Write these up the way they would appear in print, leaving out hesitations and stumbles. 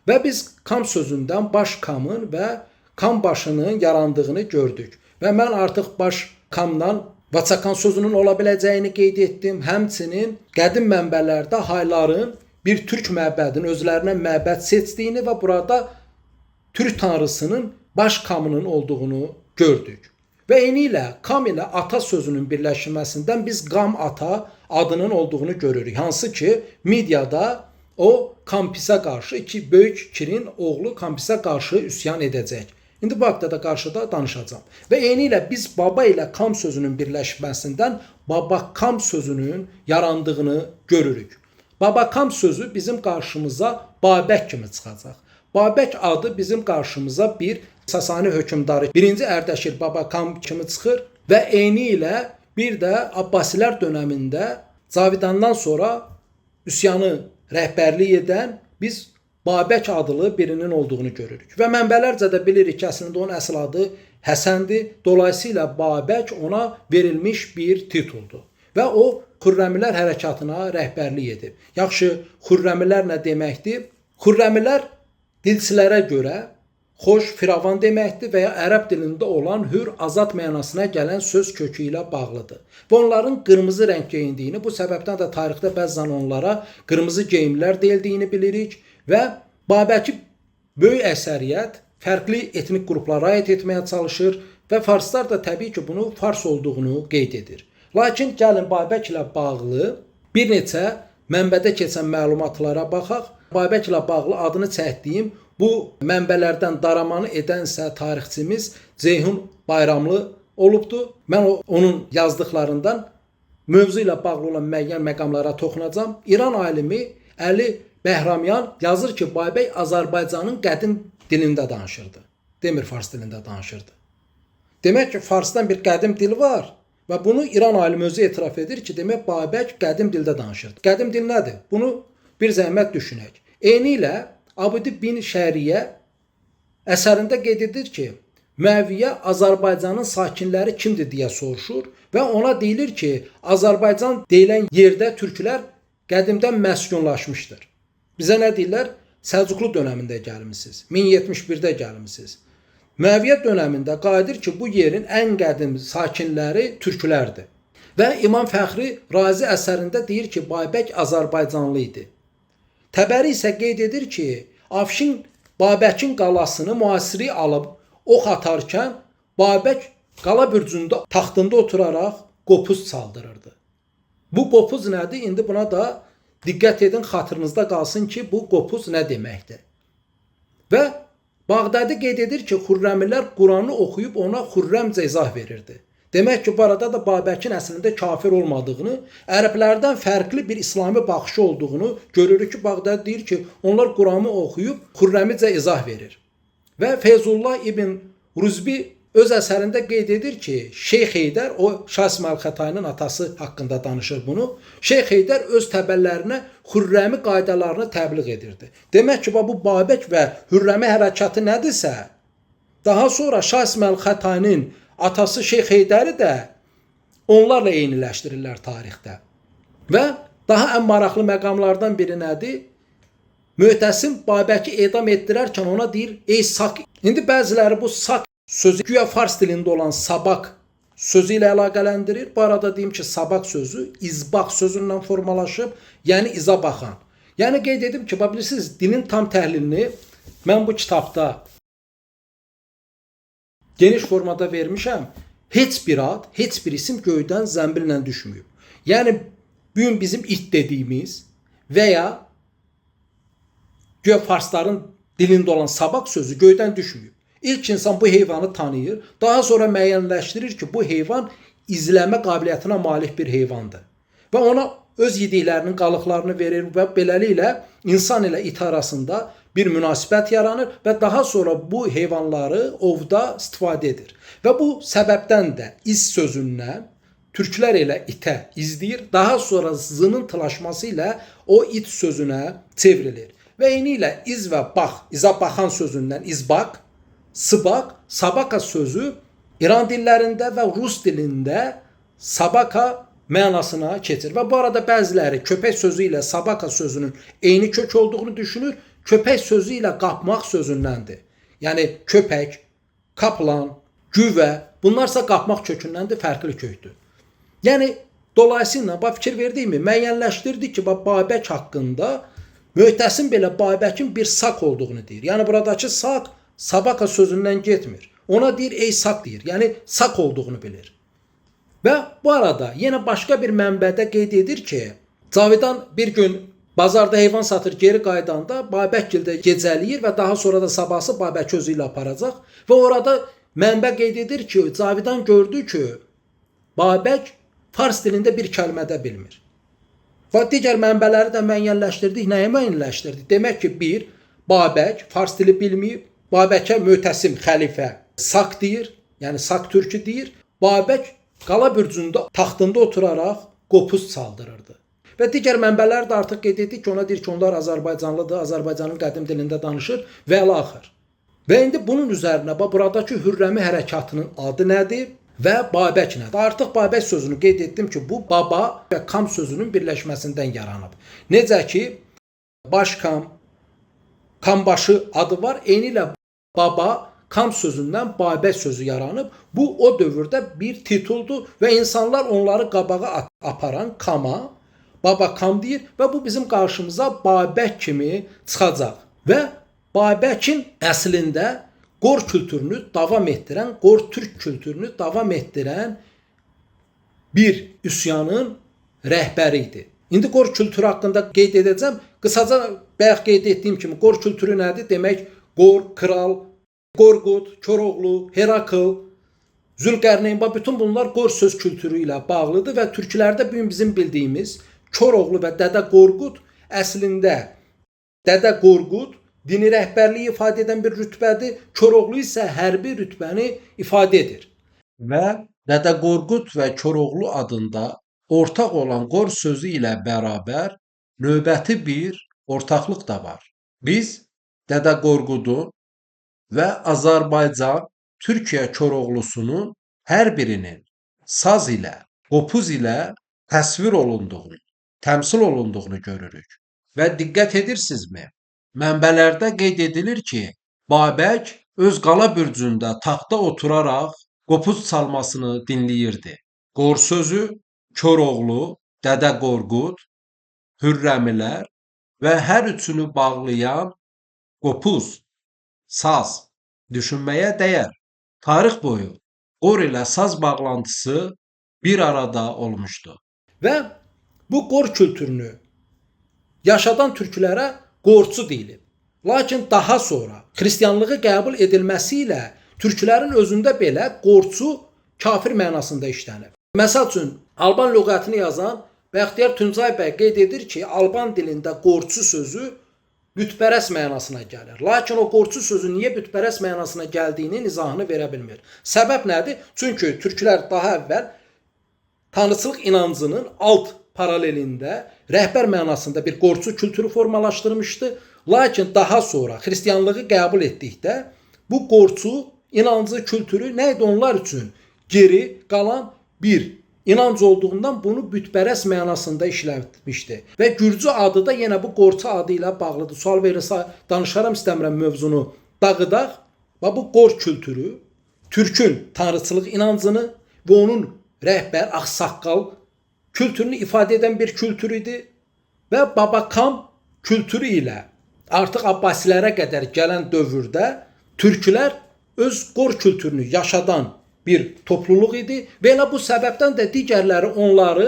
Və biz kam sözündən baş kamın və kam başının yarandığını gördük. Və mən artıq baş kamdan Vaçakan sözünün ola biləcəyini qeyd etdim. Həmçinin qədim mənbələrdə hayların bir türk məbədinin özlərinə məbəd seçdiyini və burada türk tanrısının baş kamının olduğunu gördük. Və eynilə kam ilə ata sözünün birləşməsindən biz qam ata adının olduğunu görürük. Hansı ki Midyada o Kampisə qarşı böyük Kirin oğlu Kampisə qarşı üsyan edəcək. İndi bu haqda da qarşıda danışacağam. Və eynilə biz baba ilə kam sözünün birləşməsindən babakam sözünün yarandığını görürük. Babakam sözü bizim qarşımıza Babək kimi çıxacaq. Babək adı bizim qarşımıza bir Sasani hökmdarı 1-ci Ərdəşir Babakam kimi çıxır və eynilə bir də Abbasilər dönəmində Cavidandan sonra üsyanı rəhbərlik edən biz Babək adlı birinin olduğunu görürük. Və mənbələrcə də bilirik ki, əslində onun əsl adı Həsəndir. Dolayısıyla Babək ona verilmiş bir tituldur. Və o Xürrəmilər hərəkatına rəhbərlik edib. Yaxşı, Xürrəmilər nə deməkdir? Xürrəmilər dilçilərə görə xoş, firavan deməkdir və ya ərəb dilində olan hür, azad mənasına gələn söz kökü ilə bağlıdır. Və onların qırmızı rəng geyindiyini, bu səbəbdən də tarixdə bəzən onlara qırmızı geyimlər deyildiyini bilirik. Və Babəki böyük əksəriyyət fərqli etnik qruplara aid etməyə çalışır və farslar da təbii ki, bunu fars olduğunu qeyd edir. Lakin gəlin Babək ilə bağlı bir neçə mənbədə keçən məlumatlara baxaq. Babək ilə bağlı adını çəkdiyim bu mənbələrdən daramanı edənsə tarixçimiz Ceyhun Bayramlı olubdur. Mən onun yazdıqlarından mövzu ilə bağlı olan müəyyən məqamlara toxunacağam. İran alimi Əli Bəhramyan yazır ki, Babək Azərbaycanın qədim dilində danışırdı. Demir fars dilində danışırdı. Demək ki, farsdan bir qədim dil var və bunu İran alimi özü etiraf edir ki, demək Babək qədim dildə danışırdı. Qədim dil nədir? Bunu bir zəhmət düşünək. Eynilə Abudi bin Şəriyə əsərində qeyd edir ki, Müəviyyə Azərbaycanın sakinləri kimdir deyə soruşur və ona deyilir ki, Azərbaycan deyilən yerdə türklər qədimdən məskunlaşmışdır. Bizə nə deyirlər? Səlcuqlu dönəmində gəlmisiniz. 1071-də gəlmisiniz. Müəviyyə dönəmində qayıdır ki, bu yerin ən qədim sakinləri türklərdir. Və İmam Fəxri Razi əsərində deyir ki, Babək Azərbaycanlı idi. Təbəri isə qeyd edir ki, Afşin Babəkin qalasını mühasiri alıb ox atarkən Babək qala bürcündə taxtında oturaraq qopuz çaldırırdı. Bu qopuz nədir? İndi buna da diqqət edin, xatırınızda qalsın ki, bu qopuz nə deməkdir. Və Bağdadi qeyd edir ki, Xürrəmilər Quranı oxuyub ona xürrəmcə izah verirdi. Demək ki, bu arada da Babəkin əslində kafir olmadığını, ərəblərdən fərqli bir İslami baxışı olduğunu görürük ki, Bağdadi deyir ki, onlar Quranı oxuyub xürrəmicə izah verir. Və Feyzullah ibn Ruzbi öz əsərində qeyd edir ki, Şeyx Heydər, o Şah İsmayıl Xətainin atası haqqında danışır bunu, Şeyx Heydər öz təbəələrinə Xürrəmi qaydalarını təbliğ edirdi. Demək ki, bu Babək və Hürrəmi hərəkatı nədirsə, daha sonra Şah İsmayıl Xətainin atası Şeyx Heydəri də onlarla eyniləşdirirlər tarixdə. Və daha ən maraqlı məqamlardan biri nədir? Möhtəsim Babəki edam etdirərkən ona deyir, ey sak. İndi bəziləri bu sak sözü güya fars dilində olan sabak sözü ilə əlaqələndirir. Bu arada deyim ki, sabak sözü izbaq sözündən formalaşıb, yəni iza baxan. Yəni qeyd edim ki, bilirsiniz, dilin tam təhlilini mən bu kitabda geniş formada vermişəm. Heç bir ad, heç bir isim göydən zəmbillə düşmüyor. Yəni bugün bizim it dediyimiz və ya güya farsların dilində olan sabak sözü göydən düşmüyor. İlk insan bu heyvanı tanıyır, daha sonra müəyyənləşdirir ki, bu heyvan izləmə qabiliyyətinə malik bir heyvandır. Və ona öz yediklərinin qalıqlarını verir və beləliklə insan ilə it arasında bir münasibət yaranır və daha sonra bu heyvanları ovda istifadə edir. Və bu səbəbdən də iz sözündən türklər elə itə izləyir, daha sonra zının tılaşması ilə o it sözünə çevrilir. Və eyni ilə iz və bax, iza baxan sözündən izbaq, sıbaq, sabaka sözü İran dillərində və Rus dilində sabaka mənasına keçir. Və bu arada bəziləri köpək sözü ilə sabaka sözünün eyni kök olduğunu düşünür. köpək sözü ilə qapmaq sözündəndir. Yəni köpək, kaplan, güvə, bunlarsa qapmaq kökündəndir, fərqli kökdür. Yəni dolayısıyla fikir verdikmi, müəyyənləşdirdik ki, Babək haqqında Möhtəsim belə Babəkin bir sak olduğunu deyir. Yəni buradakı sak sabaka sözündən getmir. Ona deyir ey sak deyir. Yəni sak olduğunu bilir. Və bu arada yenə başqa bir mənbədə qeyd edir ki, Cavidan bir gün bazarda heyvan satır, geri qaydanda Babəkgildə gecələyir və daha sonra da sabahsı Babək özü ilə aparacaq. Və orada mənbə qeyd edir ki, Cavidan gördü ki, Babək fars dilində bir kəlmədə bilmir. Və digər mənbələri də müəyyənləşdirdik. Nəyi müəyyənləşdirdik? Demək ki, bir, Babək fars dili bilməyib, Babəkə Möhtəsim xəlifə sak deyir, yəni sak türkü deyir. Babək qala bürcündə taxtında oturaraq qopuz çaldırırdı. Və digər mənbələr də artıq qeyd etdik ki, ona deyir ki, onlar Azərbaycanlıdır, Azərbaycanın qədim dilində danışır və əlaxır. Və indi bunun üzərinə buradakı Hürrəmi hərəkatının adı nədir? Və Babək nədir? Artıq Babək sözünü qeyd etdim ki, bu baba və kam sözünün birləşməsindən yaranıb. Necə ki, başkam, kambaşı adı var, eyni ilə baba, kam sözündən Babək sözü yaranıb. Bu o dövrdə bir tituldur və insanlar onları qabağa aparan kama, baba kam deyir və bu bizim qarşımıza Babək kimi çıxacaq. Və Babəkin əslində Qor kültürünü davam etdirən, Qor türk kültürünü davam etdirən bir üsyanın rəhbəri idi. İndi Qor kültürü haqqında qeyd edəcəm. Qısaca bayaq qeyd etdiyim kimi Qor kültürü nədir? Demək, Qor, kral, Qorqud, Koroğlu, Herakl, Zülqərneyn, bütün bunlar Qor söz kültürü ilə bağlıdır və türklərdə bugün bizim bildiyimiz Koroğlu və Dədə Qorqud əslində Dədə Qorqud dini rəhbərliyi ifadə edən bir rütbədir. Koroğlu isə hərbi rütbəni ifadə edir. Və Dədə Qorqud və Koroğlu adında ortaq olan Qor sözü ilə bərabər növbəti bir ortaqlıq da var. Biz Dədə Qorqudun və Azərbaycan Türkiyə Koroğlusunun hər birinin saz ilə, qopuz ilə təsvir olunduğunu, təmsil olunduğunu görürük. Və diqqət edirsinizmi? Mənbələrdə qeyd edilir ki, Babək öz qala bürcündə taxta oturaraq qopuz çalmasını dinləyirdi. Qor sözü, Koroğlu, Dədə Qorqud, Hürrəmilər və hər üçünü bağlayan qopuz, saz düşünməyə dəyər. Tarix boyu Qor ilə saz bağlantısı bir arada olmuşdu. Və bu Qor kültürünü yaşadan türklərə Qorçu deyilib. Lakin daha sonra xristianlığı qəbul edilməsi ilə türklərin özündə belə Qorçu kafir mənasında işlənib. Məsəl üçün, Alban lüğətini yazan Bəxtiyar Tuncay bəy qeyd edir ki, Alban dilində Qorçu sözü bütpərəst mənasına gəlir. Lakin o Qorçu sözü niyə bütpərəst mənasına gəldiyinin izahını verə bilmir. Səbəb nədir? Çünki türklər daha əvvəl tanrıçılıq inancının alt paralelində rəhbər mənasında bir Qorçu kültürü formalaşdırmışdı. Lakin daha sonra xristianlığı qəbul etdikdə bu Qorçu inancı kültürü nə idi onlar üçün? Geri qalan bir inanc olduğundan bunu bütpərəst mənasında işlətmişdi. Və Gürcü adı da yenə bu Qorçu adı ilə bağlıdır. Sual verirsə danışaram, istəmirəm mövzunu dağıdaq. Və bu Qor kültürü Türkün tanrıçılıq inancını və onun rəhbər, ağsaqqal kültürünü ifadə edən bir kültür idi və Babakam kültürü ilə artıq Abbasilərə qədər gələn dövrdə türklər öz Qor kültürünü yaşadan bir topluluq idi və elə bu səbəbdən də digərləri onları,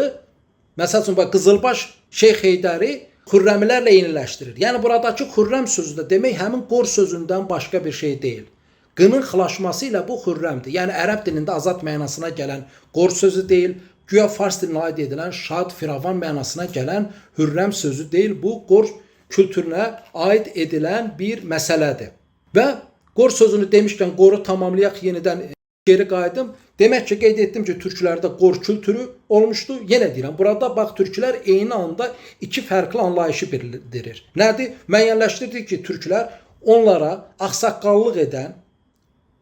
məsəl üçün Qızılbaş Şeyx Heydəri Xürrəmilərlə eyniləşdirir. Yəni buradakı Xürrəm sözü də demək həmin Qor sözündən başqa bir şey deyil. Qının xilaşması ilə bu Xürrəmdir. Yəni ərəb dilində azad mənasına gələn Qor sözü deyil, güya fars dilinə aid edilən şad, firavan mənasına gələn Hürrəm sözü deyil. Bu Qor kültürünə aid edilən bir məsələdir. Və Qor sözünü demişkən Qoru tamamlayaq, yenidən geri qayıdım. Demək ki, qeyd etdim ki, türklərdə Qor kültürü olmuşdu. Yenə deyirəm, burada bax türklər eyni anda iki fərqli anlayışı bildirir. Nədir? Müəyyənləşdirdik ki, türklər onlara ağsaqqallıq edən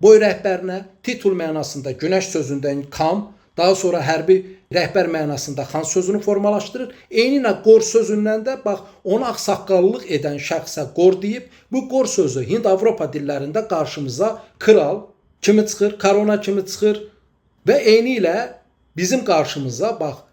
boy rəhbərinə titul mənasında günəş sözündən kam, Daha sonra hərbi rəhbər mənasında xan sözünü formalaşdırır. Eynilə qor sözündən də bax ona ağsaqqallıq edən şəxsə qor deyib. Bu qor sözü Hind-Avropa dillərində qarşımıza kral kimi çıxır, korona kimi çıxır və eynilə bizim qarşımıza bax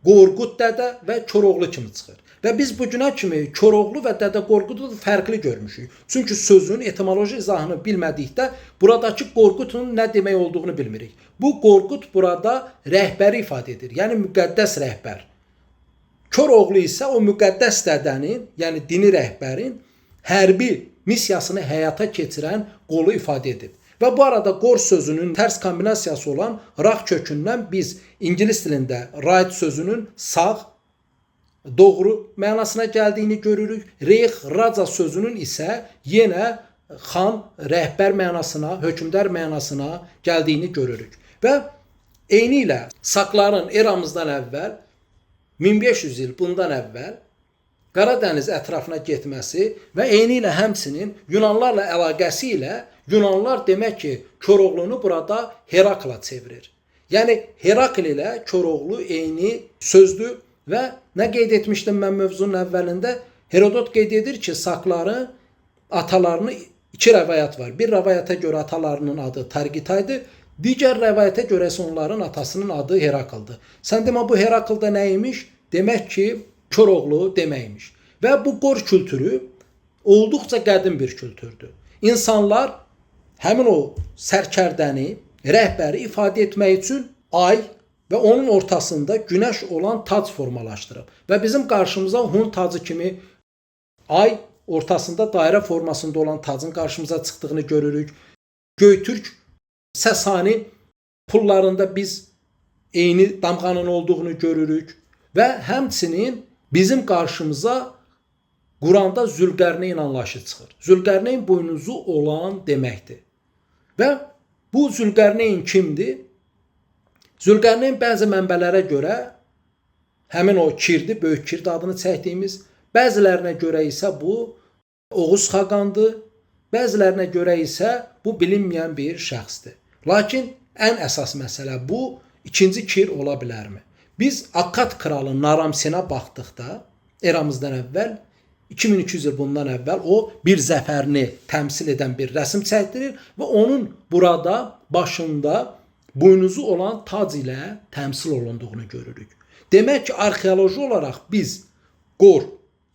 Qorqud dədə və Koroğlu kimi çıxır. Və biz bu günə kimi Koroğlu və Dədə Qorqudu fərqli görmüşük. Çünki sözün etimoloji izahını bilmədikdə buradakı Qorqudun nə demək olduğunu bilmirik. Bu Qorqud burada rəhbəri ifadə edir, yəni müqəddəs rəhbər. Koroğlu isə o müqəddəs dədənin, yəni dini rəhbərin hərbi missiyasını həyata keçirən qolu ifadə edib. Və bu arada qor sözünün tərs kombinasiyası olan raq kökündən biz ingilis dilində right sözünün sağ, doğru mənasına gəldiyini görürük. Rex, raca sözünün isə yenə xan, rəhbər mənasına, hökmdar mənasına gəldiyini görürük. Və eynilə Sakların eramızdan əvvəl 1500 il bundan əvvəl Qaradəniz ətrafına getməsi və eynilə həmçinin Yunanlarla əlaqəsi ilə Yunanlar demək ki, Koroğlunu burada Herakla çevirir. Yəni Herakl ilə Koroğlu eyni sözdür və nə qeyd etmişdim mən mövzunun əvvəlində? Herodot qeyd edir ki, Sakların atalarını iki rəvayət var. Bir rəvayətə görə atalarının adı Targitaydı, digər rəvayətə görə isə onların atasının adı Herakldır. Sən demə bu Herakl da nə imiş? Demək ki, Koroğlu deməkmiş. Və bu qor kültürü olduqca qədim bir kültürdür. İnsanlar həmin o sərkərdəni, rəhbəri ifadə etmək üçün ay və onun ortasında günəş olan tac formalaşdırıb. Və bizim qarşımıza Hun tacı kimi ay ortasında dairə formasında olan tacın qarşımıza çıxdığını görürük. Göytürk, Sasani pullarında biz eyni damğanın olduğunu görürük. Və həmçinin bizim qarşımıza Quranda Zülqərneyn anlayışı çıxır. Zülqərneyn boynuzu olan deməkdir. Və bu Zülqərneyn kimdir? Zülqərneyn bəzi mənbələrə görə həmin o Kirdi, Böyük Kirdi adını çəkdiyimiz, bəzilərinə görə isə bu Oğuz Xaqandır, bəzilərinə görə isə bu bilinməyən bir şəxsdir. Lakin ən əsas məsələ bu, ikinci Kir ola bilərmi? Biz Akkad kralı Naram-Sinə baxdıqda eramızdan əvvəl 2200 il bundan əvvəl o bir zəfərini təmsil edən bir rəsm çəkdirir və onun burada başında boynuzu olan tac ilə təmsil olunduğunu görürük. Demək ki, arxeoloji olaraq biz qor,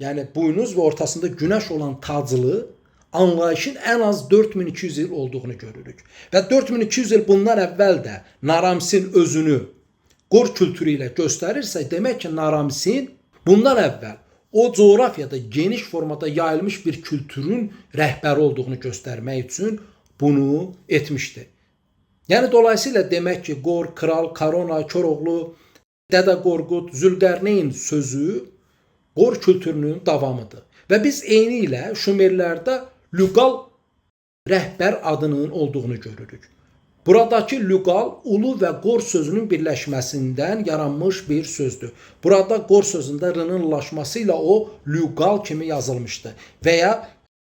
yəni boynuz və ortasında günəş olan taclı anlayışın ən az 4200 il olduğunu görürük. Və 4200 il bundan əvvəl də Naram-Sin özünü qor kültürü ilə göstərirsə, demək ki, Naram-Sin bundan əvvəl o coğrafiyada geniş formada yayılmış bir kültürün rəhbəri olduğunu göstərmək üçün bunu etmişdi. Yəni dolayısıyla demək ki, qor, kral, korona, Koroğlu, Dədə Qorqud, Zülqərneyn sözü qor kültürünün davamıdır. Və biz eyni ilə Şumerlərdə Lüqal rəhbər adının olduğunu görürük. Buradakı Lüqal ulu və qor sözünün birləşməsindən yaranmış bir sözdür. Burada qor sözündə r-nın ulaşması ilə o Lüqal kimi yazılmışdı. Və ya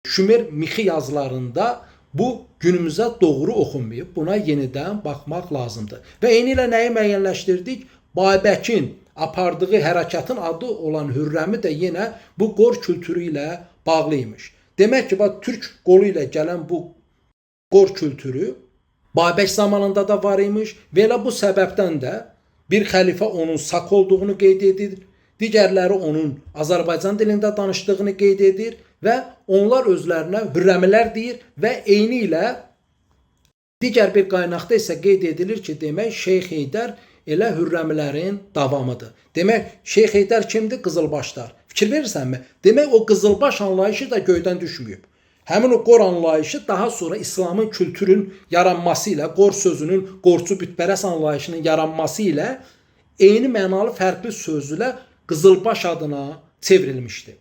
Şumer mixi yazılarında bu günümüzə doğru oxunmayıb. Buna yenidən baxmaq lazımdır. Və eyni ilə nəyi müəyyənləşdirdik? Babəkin apardığı hərəkatın adı olan Hürrəmi də yenə bu qor kültürü ilə bağlıymış. Demək ki, Türk qolu ilə gələn bu qor kültürü Babək zamanında da var imiş və elə bu səbəbdən də bir xəlifə onun Sak olduğunu qeyd edir, digərləri onun Azərbaycan dilində danışdığını qeyd edir və onlar özlərinə Hürrəmilər deyir və eyni ilə digər bir qaynaqda isə qeyd edilir ki, demək Şeyx Heydər elə Hürrəmlərin davamıdır. Demək, Şeyx Heydər kimdir? Qızılbaşlar. Fikir verirsənmi? Demək, o qızılbaş anlayışı da göydən düşməyib. Həmin o qor anlayışı daha sonra İslamın kültürün yaranması ilə, qor sözünün qorçu bütpərəst anlayışının yaranması ilə eyni mənalı fərqli sözlə qızılbaş adına çevrilmişdi.